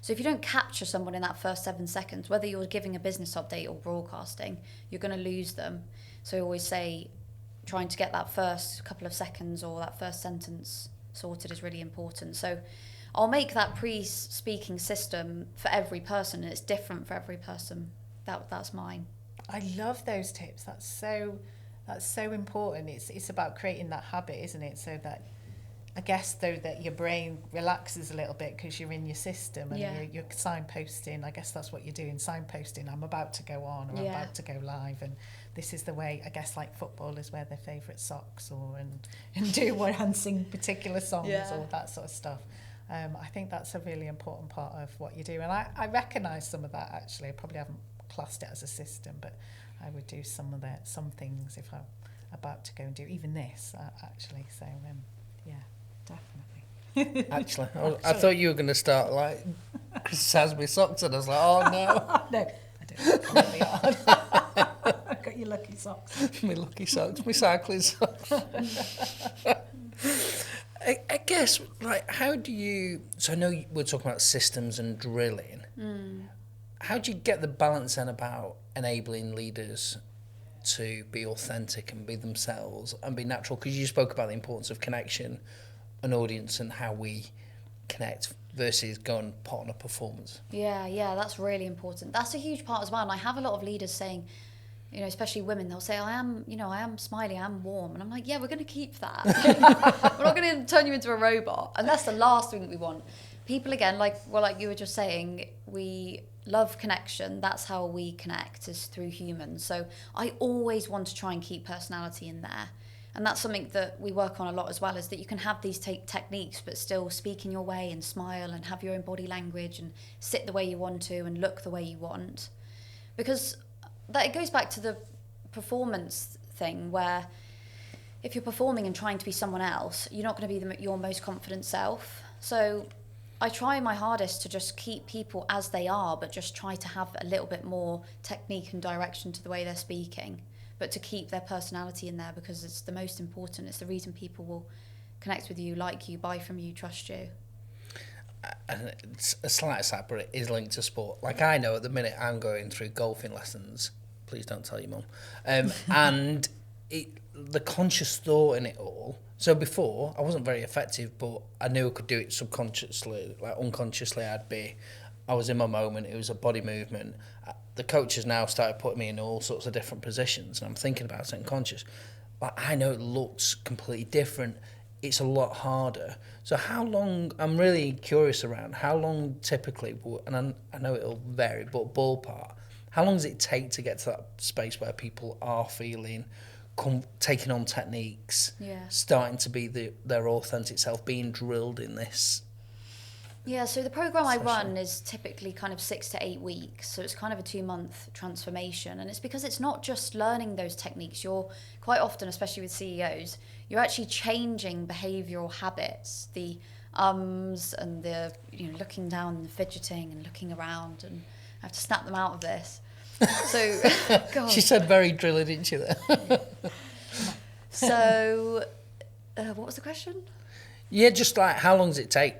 So if you don't capture someone in that first 7 seconds, whether you're giving a business update or broadcasting, you're going to lose them. So I always say trying to get that first couple of seconds or that first sentence sorted is really important. So I'll make that pre-speaking system for every person, and it's different for every person. That's mine. I love those tips. That's so important. It's about creating that habit, isn't it? So that, I guess, though, that your brain relaxes a little bit because you're in your system and you're signposting. I guess that's what you're doing, signposting. I'm about to go on, or I'm about to go live, and this is the way. I guess like footballers wear their favourite socks, and do what and sing particular songs or that sort of stuff. I think that's a really important part of what you do, and I recognise some of that actually. I probably haven't classed it as a system, but I would do some things if I'm about to go and do even this actually. So definitely. Actually, I thought you were going to start like says me socks, and I was like, oh no. No, I don't. I'm really hard. I've got your lucky socks. My lucky socks, my cycling socks. I guess, like, how do you... So I know we're talking about systems and drilling. How do you get the balance then about enabling leaders to be authentic and be themselves and be natural? Because you spoke about the importance of connection, an audience, and how we connect versus go and put on a performance. Yeah, that's really important. That's a huge part as well. And I have a lot of leaders saying, especially women, they'll say, I am smiley, I am warm. And I'm like, yeah, we're going to keep that. We're not going to turn you into a robot. And that's the last thing that we want. People, again, like you were just saying, we love connection. That's how we connect, is through humans. So I always want to try and keep personality in there. And that's something that we work on a lot as well, is that you can have these techniques, but still speak in your way and smile and have your own body language and sit the way you want to and look the way you want. Because that it goes back to the performance thing, where if you're performing and trying to be someone else, you're not going to be your most confident self. So I try my hardest to just keep people as they are, but just try to have a little bit more technique and direction to the way they're speaking, but to keep their personality in there, because it's the most important. It's the reason people will connect with you, like you, buy from you, trust you. And it's a slight aside, but it is linked to sport. Like, I know at the minute I'm going through golfing lessons. Please don't tell your mum. And the conscious thought in it all. So before, I wasn't very effective, but I knew I could do it subconsciously. Like, unconsciously, I was in my moment. It was a body movement. The coaches now started putting me in all sorts of different positions, and I'm thinking about it unconscious. But I know it looks completely different. It's a lot harder. So how long, I'm really curious around how long typically, and I know it'll vary, but ballpark, how long does it take to get to that space where people are feeling, taking on techniques, starting to be their authentic self, being drilled in this Yeah, so the program I session? run is typically kind of 6 to 8 weeks. So it's kind of a 2-month transformation. And it's because it's not just learning those techniques. You're quite often, especially with CEOs, you're actually changing behavioural habits, the ums and the looking down and the fidgeting and looking around, and I have to snap them out of this. So, God. She said very drilly, didn't she, there? So, what was the question? Yeah, just like how long does it take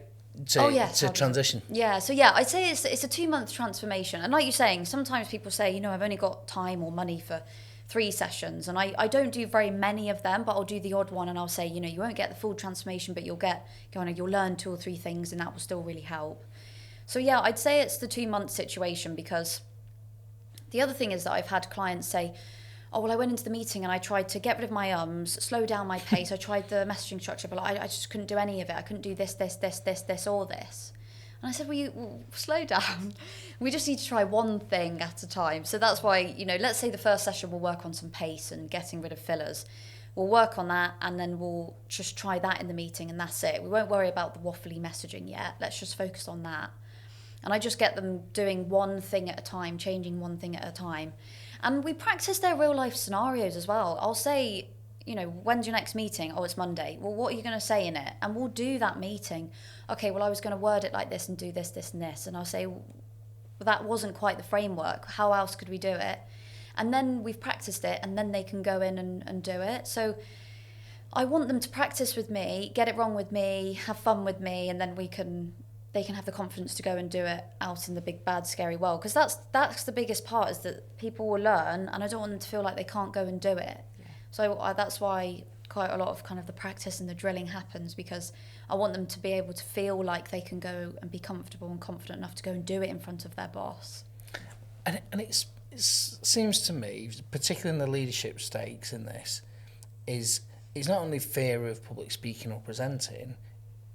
to transition? Yeah, so yeah, I'd say it's a 2-month transformation. And like you're saying, sometimes people say, I've only got time or money for 3 sessions. And I don't do very many of them, but I'll do the odd one and I'll say, you won't get the full transformation, but you'll learn 2 or 3 things and that will still really help. So yeah, I'd say it's the 2-month situation, because the other thing is that I've had clients say, oh, well, I went into the meeting and I tried to get rid of my ums, slow down my pace. I tried the messaging structure, but I just couldn't do any of it. I couldn't do this, or this. And I said, well, slow down. We just need to try one thing at a time. So that's why, let's say the first session we'll work on some pace and getting rid of fillers. We'll work on that and then we'll just try that in the meeting and that's it. We won't worry about the waffly messaging yet. Let's just focus on that. And I just get them doing one thing at a time, changing one thing at a time. And we practice their real life scenarios as well. I'll say, when's your next meeting? Oh, it's Monday. Well, what are you going to say in it? And we'll do that meeting. Okay, well, I was going to word it like this and do this, this and this. And I'll say, well, that wasn't quite the framework. How else could we do it? And then we've practiced it and then they can go in and do it. So I want them to practice with me, get it wrong with me, have fun with me, and then they can have the confidence to go and do it out in the big, bad, scary world. Because that's the biggest part, is that people will learn, and I don't want them to feel like they can't go and do it. Yeah. So that's why quite a lot of kind of the practice and the drilling happens, because I want them to be able to feel like they can go and be comfortable and confident enough to go and do it in front of their boss. And it seems to me, particularly in the leadership stakes in this, it's not only fear of public speaking or presenting,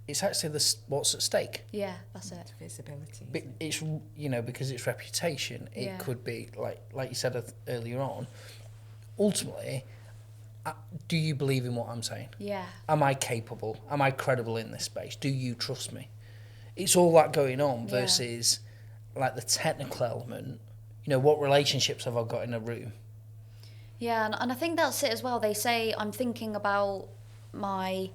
it's actually what's at stake. Yeah, that's it. Visibility. But it's because it's reputation. It could be like you said earlier on. Ultimately, do you believe in what I'm saying? Yeah. Am I capable? Am I credible in this space? Do you trust me? It's all that going on versus like the technical element. What relationships have I got in a room? Yeah, and I think that's it as well. They say, I'm thinking about my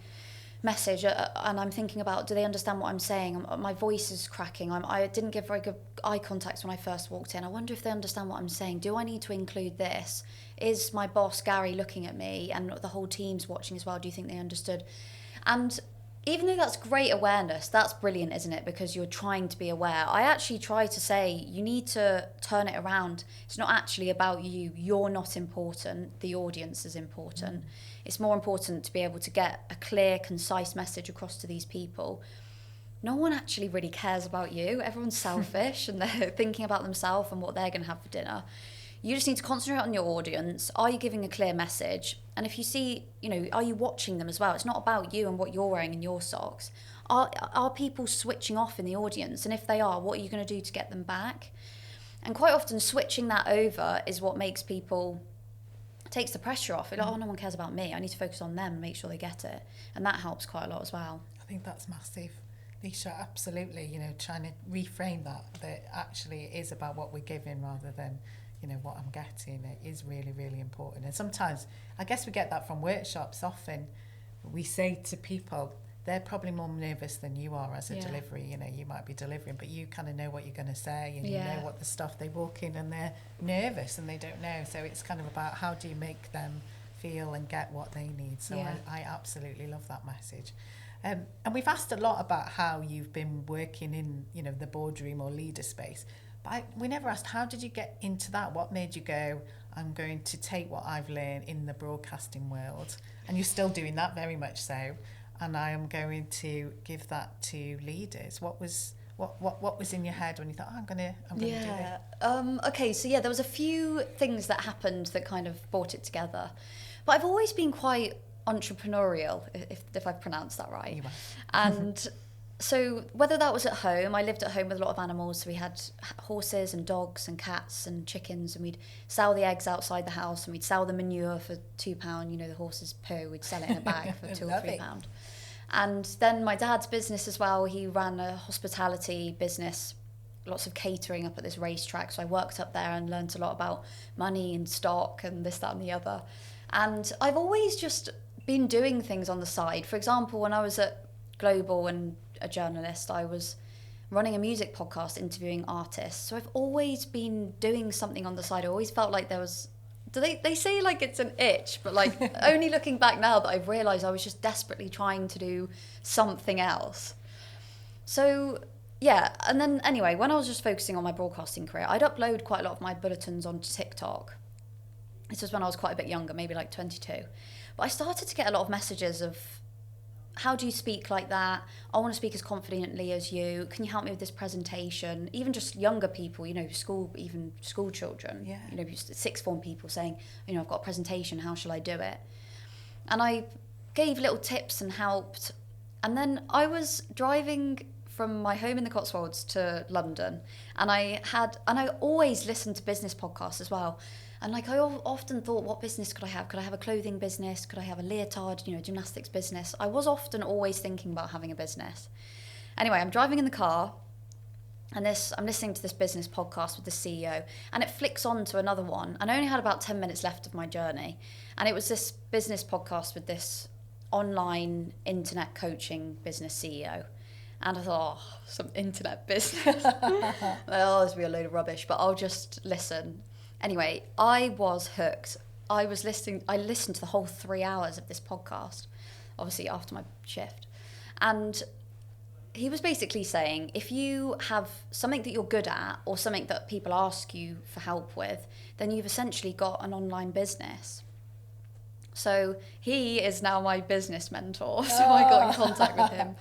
message and I'm thinking about, do they understand what I'm saying? My voice is cracking. I didn't give very good eye contact when I first walked in. I wonder if they understand what I'm saying. Do I need to include this? Is my boss Gary looking at me and the whole team's watching as well? Do you think they understood? And even though that's great awareness, that's brilliant, isn't it? Because you're trying to be aware. I actually try to say, you need to turn it around. It's not actually about you. You're not important. The audience is important. It's more important to be able to get a clear, concise message across to these people. No one actually really cares about you. Everyone's selfish and they're thinking about themselves and what they're going to have for dinner. You just need to concentrate on your audience. Are you giving a clear message? And if you see, are you watching them as well? It's not about you and what you're wearing in your socks. Are people switching off in the audience? And if they are, what are you going to do to get them back? And quite often switching that over is what makes people, takes the pressure off. Like, oh, no one cares about me. I need to focus on them and make sure they get it. And that helps quite a lot as well. I think that's massive. Leisha, absolutely, trying to reframe that actually it is about what we're giving rather than what I'm getting. It is really, really important. And sometimes, I guess we get that from workshops. Often we say to people, they're probably more nervous than you are as a delivery. You might be delivering, but you kind of know what you're going to say and you know what the stuff, they walk in and they're nervous and they don't know. So it's kind of about how do you make them feel and get what they need. So I absolutely love that message. And we've asked a lot about how you've been working in, the boardroom or leader space. But we never asked, how did you get into that? What made you go, I'm going to take what I've learned in the broadcasting world, and you're still doing that very much so, and I am going to give that to leaders. What was in your head when you thought, I'm going to do it? Okay, so there was a few things that happened that kind of brought it together. But I've always been quite entrepreneurial, if I've pronounced that right. You are. And so whether that was at home, I lived at home with a lot of animals. So we had horses and dogs and cats and chickens, and we'd sell the eggs outside the house, and we'd sell the manure for £2. The horse's poo, we'd sell it in a bag for £2 or £3. And then my dad's business as well, he ran a hospitality business, lots of catering up at this racetrack. So I worked up there and learned a lot about money and stock and this, that and the other. And I've always just been doing things on the side. For example, when I was at Global and a journalist, I was running a music podcast interviewing artists. So I've always been doing something on the side. I always felt like there was, they say like it's an itch, but like only looking back now that I've realised I was just desperately trying to do something else. So yeah, and then anyway, when I was just focusing on my broadcasting career, I'd upload quite a lot of my bulletins onto TikTok. This was when I was quite a bit younger, maybe like 22. But I started to get a lot of messages of, how do you speak like that? I want to speak as confidently as you. Can you help me with this presentation? Even just younger people, you know, even school children, you know, sixth form people saying, you know, I've got a presentation, how shall I do it? And I gave little tips and helped. And then I was driving from my home in the Cotswolds to London, and I always listened to business podcasts as well. And like I often thought, what business could I have? Could I have a clothing business? Could I have a leotard, you know, gymnastics business? I was often always thinking about having a business. Anyway, I'm driving in the car, and I'm listening to this business podcast with the CEO, and it flicks on to another one. And I only had about 10 minutes left of my journey, and it was this business podcast with this online internet coaching business CEO. And I thought, oh, some internet business. Oh, this will be a load of rubbish, but I'll just listen. Anyway, I was hooked. I listened to the whole 3 hours of this podcast, obviously after my shift. And he was basically saying, if you have something that you're good at or something that people ask you for help with, then you've essentially got an online business. So he is now my business mentor. So I got in contact with him.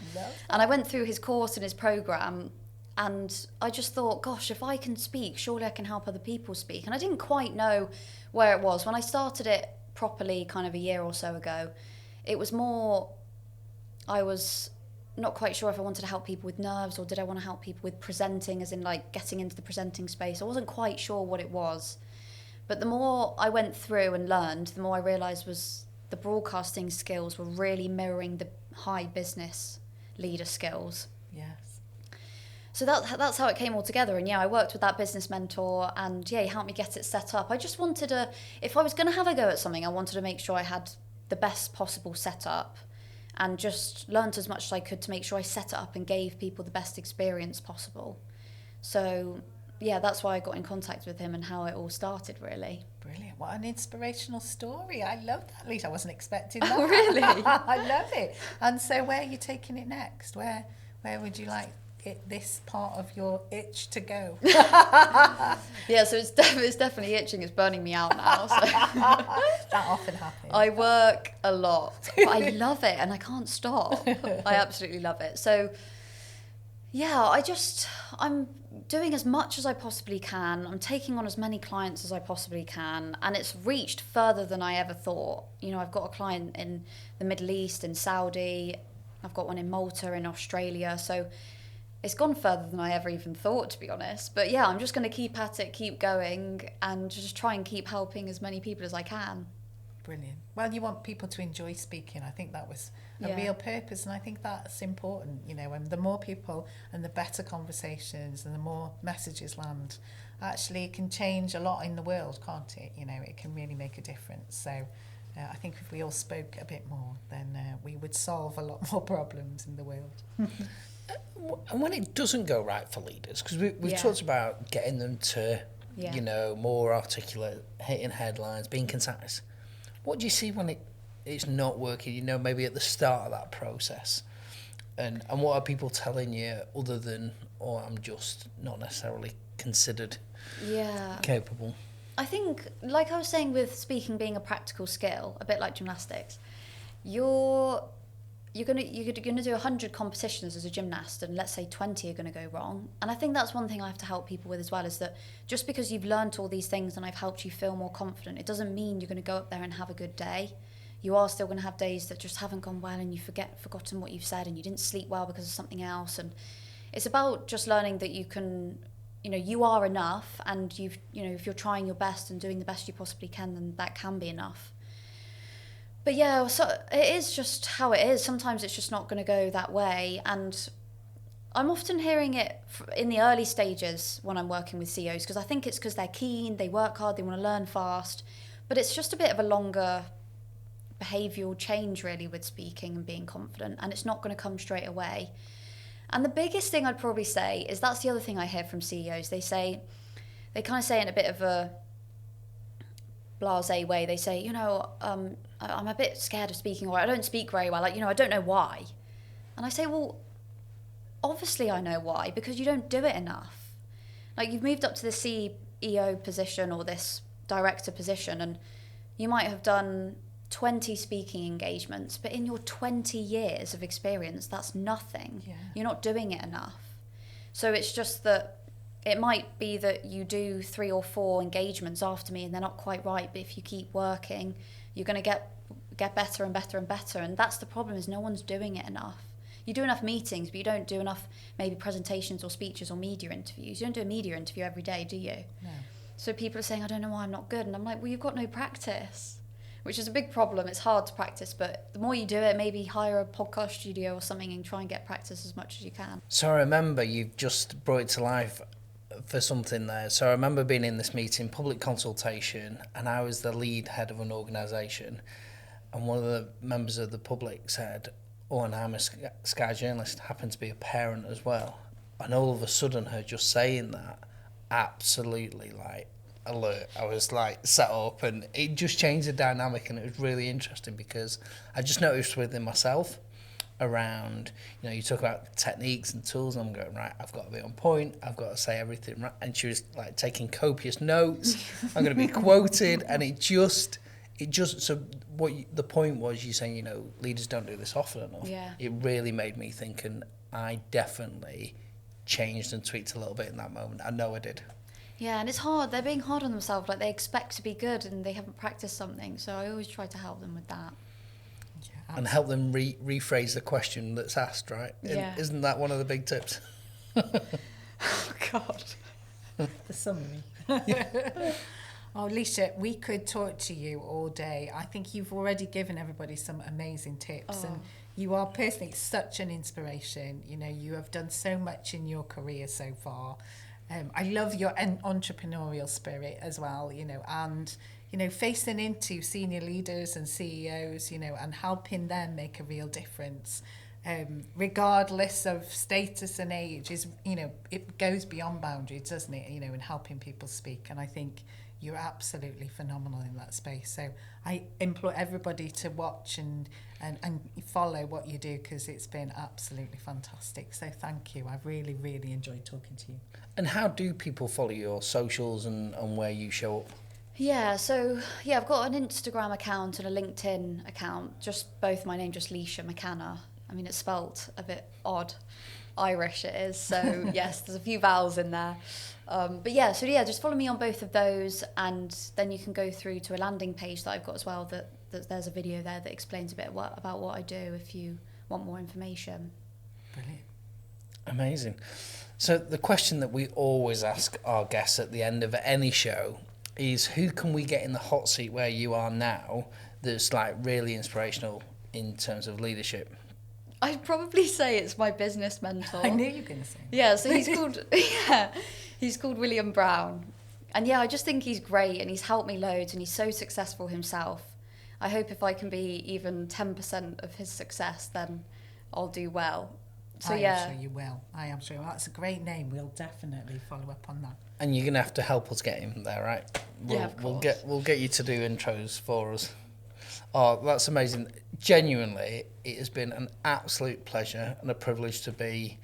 And I went through his course and his program. And I just thought, gosh, if I can speak, surely I can help other people speak. And I didn't quite know where it was. When I started it properly kind of a year or so ago, it was more, I was not quite sure if I wanted to help people with nerves or did I want to help people with presenting, as in like getting into the presenting space. I wasn't quite sure what it was. But the more I went through and learned, the more I realised was the broadcasting skills were really mirroring the high business leader skills. Yes. So that's how it came all together. And yeah, I worked with that business mentor and yeah, he helped me get it set up. I just wanted if I was going to have a go at something, I wanted to make sure I had the best possible setup and just learnt as much as I could to make sure I set it up and gave people the best experience possible. So yeah, that's why I got in contact with him and how it all started, really. Brilliant. What an inspirational story. I love that, Lisa. I wasn't expecting that. Oh, really? I love it. And so where are you taking it next? Where would you like this part of your itch to go? Yeah, so it's definitely itching. It's burning me out now. So. That often happens. I work a lot, but I love it and I can't stop. I absolutely love it. So yeah, I'm doing as much as I possibly can. I'm taking on as many clients as I possibly can, and it's reached further than I ever thought. You know, I've got a client in the Middle East, in Saudi. I've got one in Malta, in Australia. So it's gone further than I ever even thought, to be honest. But yeah, I'm just going to keep at it, keep going, and just try and keep helping as many people as I can. Brilliant. Well, you want people to enjoy speaking. I think that was a real purpose, and I think that's important, you know, and the more people and the better conversations and the more messages land, actually it can change a lot in the world, can't it? You know, it can really make a difference. So I think if we all spoke a bit more, then we would solve a lot more problems in the world. And when it doesn't go right for leaders, because we've talked about getting them to, you know, more articulate, hitting headlines, being concise. What do you see when it's not working, you know, maybe at the start of that process? And what are people telling you other than, oh, I'm just not necessarily considered capable? I think, like I was saying with speaking being a practical skill, a bit like gymnastics, you're gonna do 100 competitions as a gymnast, and let's say 20 are gonna go wrong. And I think that's one thing I have to help people with as well, is that just because you've learnt all these things and I've helped you feel more confident, it doesn't mean you're gonna go up there and have a good day. You are still gonna have days that just haven't gone well, and you've forgotten what you've said, and you didn't sleep well because of something else. And it's about just learning that you can, you know, you are enough, and if you're trying your best and doing the best you possibly can, then that can be enough. But yeah, so it is just how it is. Sometimes it's just not going to go that way. And I'm often hearing it in the early stages when I'm working with CEOs, because I think it's because they're keen, they work hard, they want to learn fast. But it's just a bit of a longer behavioural change really with speaking and being confident, and it's not going to come straight away. And the biggest thing I'd probably say is, that's the other thing I hear from CEOs. They kind of say it in a bit of a blasé way. They say, I'm a bit scared of speaking, or I don't speak very well. I don't know why. And I say, well, obviously I know why, because you don't do it enough. Like, you've moved up to the CEO position or this director position, and you might have done 20 speaking engagements, but in your 20 years of experience, that's nothing. Yeah. You're not doing it enough. So it's just that it might be that you do 3 or 4 engagements after me and they're not quite right, but if you keep working, you're going to get better and better and better. And that's the problem, is no one's doing it enough. You do enough meetings, but you don't do enough maybe presentations or speeches or media interviews. You don't do a media interview every day, do you? No. So people are saying, I don't know why I'm not good. And I'm like, well, you've got no practice, which is a big problem. It's hard to practice, but the more you do it, maybe hire a podcast studio or something and try and get practice as much as you can. So I remember you've just brought it to life for something there. So I remember being in this meeting, public consultation, and I was the lead head of an organisation, and one of the members of the public said, oh, and I'm a Sky journalist, happened to be a parent as well. And all of a sudden, her just saying that, absolutely like alert. I was like set up, and it just changed the dynamic, and it was really interesting because I just noticed within myself around, you talk about techniques and tools, and I'm going, right, I've got to be on point, I've got to say everything right. And she was like taking copious notes. I'm going to be quoted, and it just so the point was, you saying, leaders don't do this often enough. Yeah. It really made me think, and I definitely changed and tweaked a little bit in that moment. I know I did. Yeah, and it's hard. They're being hard on themselves. Like, they expect to be good and they haven't practiced something. So I always try to help them with that. Yeah, And help them rephrase the question that's asked, right? Yeah. Isn't that one of the big tips? Oh, God. the summary. Oh, Laoishe, we could talk to you all day. I think you've already given everybody some amazing tips, and you are personally such an inspiration. You have done so much in your career so far. I love your entrepreneurial spirit as well, and, facing into senior leaders and CEOs, and helping them make a real difference, regardless of status and age, is, it goes beyond boundaries, doesn't it, in helping people speak. And I think you're absolutely phenomenal in that space. So I implore everybody to watch and follow what you do, because it's been absolutely fantastic. So thank you. I've really, really enjoyed talking to you. And how do people follow your socials and where you show up? Yeah, so, I've got an Instagram account and a LinkedIn account, just both my name, just Laoishe MacCana. I mean, it's spelt a bit odd. Irish it is, so yes, there's a few vowels in there. Just follow me on both of those, and then you can go through to a landing page that I've got as well, that there's a video there that explains a bit about what I do if you want more information. Brilliant. Amazing. So the question that we always ask our guests at the end of any show is, who can we get in the hot seat where you are now that's like really inspirational in terms of leadership? I'd probably say it's my business mentor. I knew you were going to say that. Yeah, so he's called William Brown. And I just think he's great, and he's helped me loads, and he's so successful himself. I hope if I can be even 10% of his success, then I'll do well. So I am sure you will. I am sure. That's a great name. We'll definitely follow up on that. And you're gonna have to help us get him there, right? Of course. We'll get you to do intros for us. Oh, that's amazing. Genuinely, it has been an absolute pleasure and a privilege to be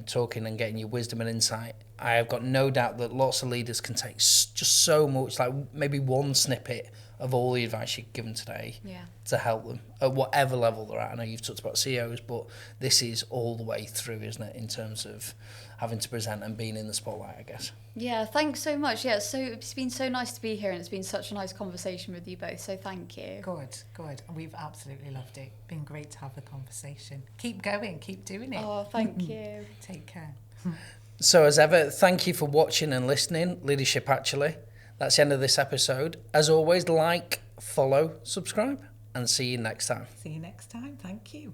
talking and getting your wisdom and insight. I have got no doubt that lots of leaders can take just so much, like maybe one snippet of all the advice you've given today to help them at whatever level they're at. I know you've talked about CEOs, but this is all the way through, isn't it, in terms of having to present and being in the spotlight, I guess. Yeah, thanks so much. Yeah, so it's been so nice to be here, and it's been such a nice conversation with you both, so thank you. Good. We've absolutely loved it. Been great to have the conversation. Keep going, keep doing it. Oh, thank you. Take care. So as ever, thank you for watching and listening. Leadership Actually. That's the end of this episode. As always, like, follow, subscribe. and see you next time. See you next time. Thank you.